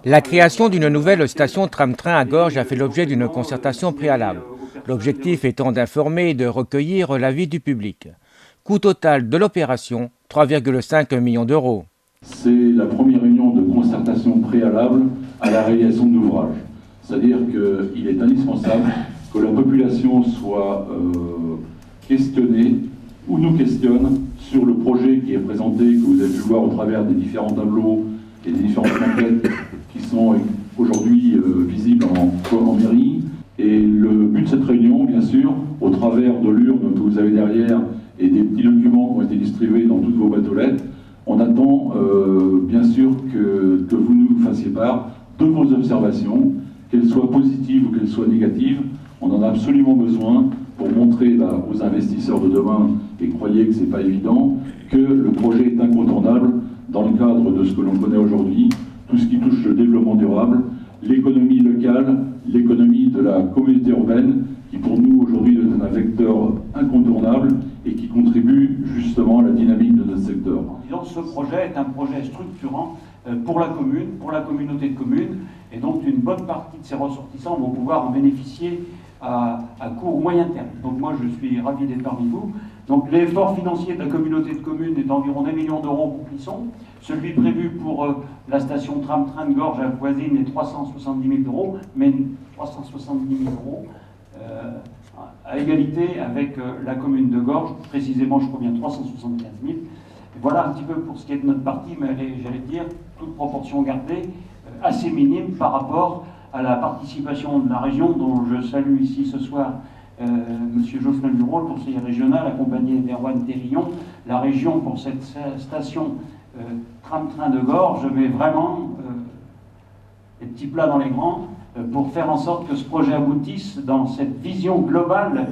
La création d'une nouvelle station tram-train à Gorges a fait l'objet d'une concertation préalable. L'objectif étant d'informer et de recueillir l'avis du public. Coût total de l'opération, 3,5 millions d'euros. C'est la première réunion de concertation préalable à la réalisation de l'ouvrage. C'est-à-dire qu'il est indispensable que la population soit questionnée ou nous questionne sur le projet qui est présenté, que vous avez pu voir au travers des différents tableaux et des différentes maquettes qui sont aujourd'hui visibles en mairie. Et le but de cette réunion, bien sûr, au travers de l'urne que vous avez derrière et des petits documents qui ont été distribués dans toutes vos boîtes aux lettres, on attend bien sûr que vous nous fassiez part de vos observations, qu'elles soient positives ou qu'elles soient négatives. On en a absolument besoin pour montrer aux investisseurs de demain, et croyez que ce n'est pas évident, que le projet est incontournable dans le cadre de ce que l'on connaît aujourd'hui, tout ce qui touche le développement durable, l'économie locale, l'économie de la communauté urbaine, qui pour nous aujourd'hui est un vecteur incontournable et qui contribue justement à la dynamique de notre secteur. Disons, ce projet est un projet structurant pour la commune, pour la communauté de communes, et donc une bonne partie de ses ressortissants vont pouvoir en bénéficier à court ou moyen terme. Donc moi je suis ravi d'être parmi vous. Donc l'effort financier de la communauté de communes est d'environ 1 million d'euros pour Clisson. Celui prévu pour la station tram-train de Gorges à voisine est 370 000 euros, mais 370 000 euros à égalité avec la commune de Gorges, précisément je crois bien 375 000. Et voilà un petit peu pour ce qui est de notre partie, mais j'allais dire, toute proportion gardée, assez minime par rapport à la participation de la région, dont je salue ici ce soir M. Geoffrin Bureau, le conseiller régional, accompagné d'Erwan Terrillon. La région, pour cette station tram-train de Gorges, met vraiment les petits plats dans les grands pour faire en sorte que ce projet aboutisse dans cette vision globale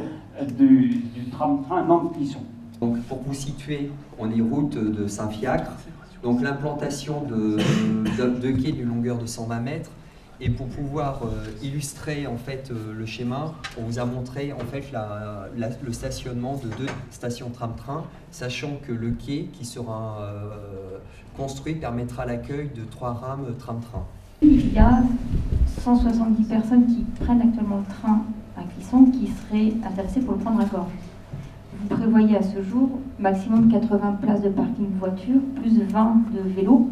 du tram-train Nantes-Clisson. Donc, pour vous situer, on est route de Saint-Fiacre. Donc l'implantation de quais d'une longueur de 120 mètres. Et pour pouvoir illustrer en fait le schéma, on vous a montré en fait le stationnement de 2 stations tram-train, sachant que le quai qui sera construit permettra l'accueil de 3 rames tram-train. Il y a 170 personnes qui prennent actuellement le train à Clisson qui seraient intéressées pour le prendre à Gorges. Vous prévoyez à ce jour maximum 80 places de parking voiture, plus 20 de vélos,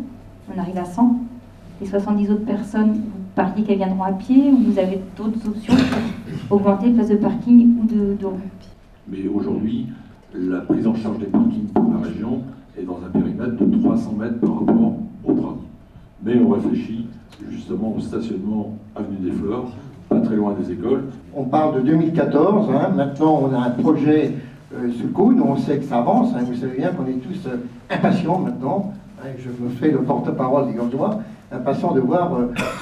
on arrive à 100. Les 70 autres personnes, vous pariez qu'elles viendront à pied ou vous avez d'autres options pour augmenter les places de parking ou de route? Mais aujourd'hui, la prise en charge des parkings pour la région est dans un périmètre de 300 mètres par rapport au train. Mais on réfléchit justement au stationnement avenue des Fleurs, pas très loin des écoles. On parle de 2014, maintenant on a un projet sous le coude, on sait que ça avance, vous savez bien qu'on est tous impatients maintenant, je me fais le porte-parole des Gorgeois, impatients de voir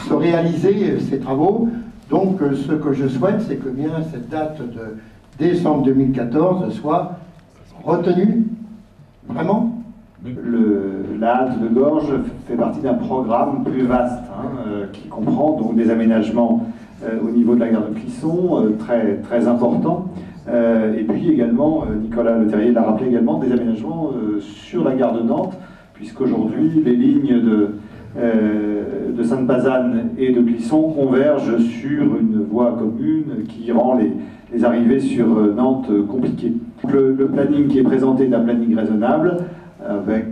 se réaliser ces travaux. Donc ce que je souhaite, c'est que bien cette date de décembre 2014 soit retenue, vraiment. La halte de Gorges fait partie d'un programme plus vaste qui comprend donc des aménagements au niveau de la gare de Clisson très, très importants. Et puis également, Nicolas Le Terrier l'a rappelé également, des aménagements sur la gare de Nantes, puisqu'aujourd'hui les lignes de Sainte-Pazanne et de Clisson convergent sur une voie commune qui rend les arrivées sur Nantes compliquées. Le planning qui est présenté est un planning raisonnable, avec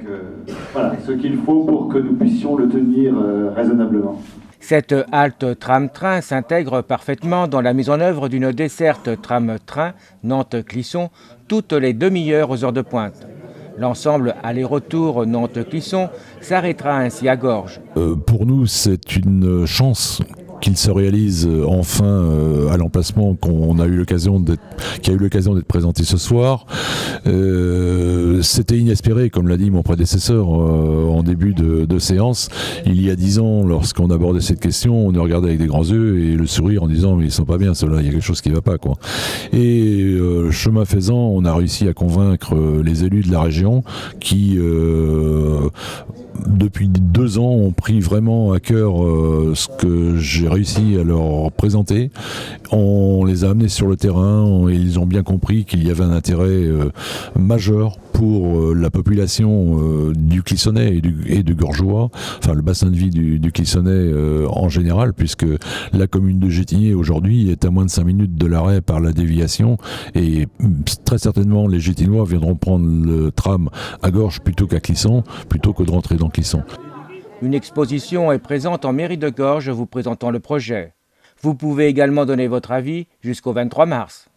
voilà, ce qu'il faut pour que nous puissions le tenir raisonnablement. Cette halte tram-train s'intègre parfaitement dans la mise en œuvre d'une desserte tram-train Nantes-Clisson toutes les demi-heures aux heures de pointe. L'ensemble aller-retour Nantes-Clisson s'arrêtera ainsi à Gorges. Pour nous, c'est une chance qu'il se réalise enfin à l'emplacement qui a eu l'occasion d'être présenté ce soir. C'était inespéré, comme l'a dit mon prédécesseur en début de séance. Il y a 10 ans, lorsqu'on abordait cette question, on nous regardait avec des grands yeux et le sourire en disant mais ils sont pas bien ceux-là, il y a quelque chose qui va pas quoi. Et chemin faisant, on a réussi à convaincre les élus de la région qui depuis 2 ans, ont pris vraiment à cœur ce que j'ai réussi à leur présenter. On les a amenés sur le terrain et ils ont bien compris qu'il y avait un intérêt majeur pour la population du Clissonnais et du Gorgeois, enfin le bassin de vie du Clissonnais en général, puisque la commune de Gétigné aujourd'hui est à moins de 5 minutes de l'arrêt par la déviation, et très certainement les Gétinois viendront prendre le tram à Gorges plutôt qu'à Clisson, plutôt que de rentrer dans Clisson. Une exposition est présente en mairie de Gorges vous présentant le projet. Vous pouvez également donner votre avis jusqu'au 23 mars.